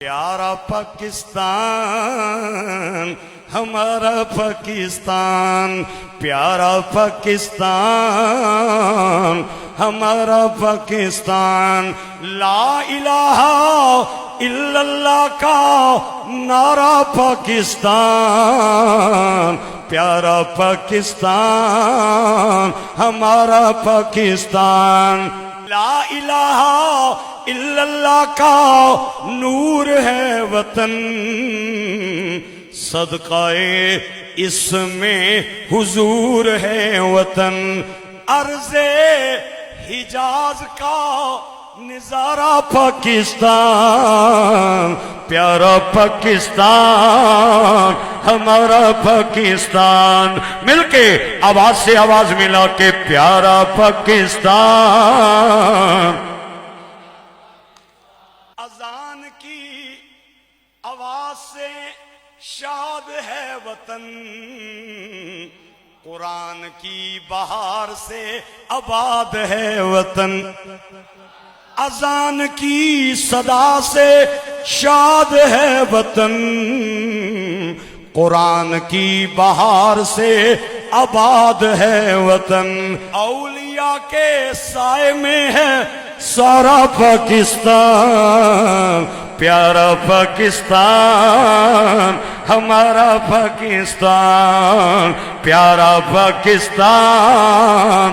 پیارا پاکستان ہمارا پاکستان، پیارا پاکستان ہمارا پاکستان، لا الہ الا اللہ کا نعرہ پاکستان، پیارا پاکستان ہمارا پاکستان، لا الہ الا اللہ کا نور ہے وطن، صدقہ اس میں حضور ہے وطن، عرض حجاز کا نظارہ پاکستان، پیارا پاکستان ہمارا پاکستان، مل کے آواز سے آواز ملا کے پیارا پاکستان۔ اذان کی آواز سے شاد ہے وطن، قرآن کی بہار سے آباد ہے وطن، اذان کی صدا سے شاد ہے وطن، قرآن کی بہار سے آباد ہے وطن، اولیاء کے سائے میں ہے سارا پاکستان، پیارا پاکستان ہمارا پاکستان، پیارا پاکستان۔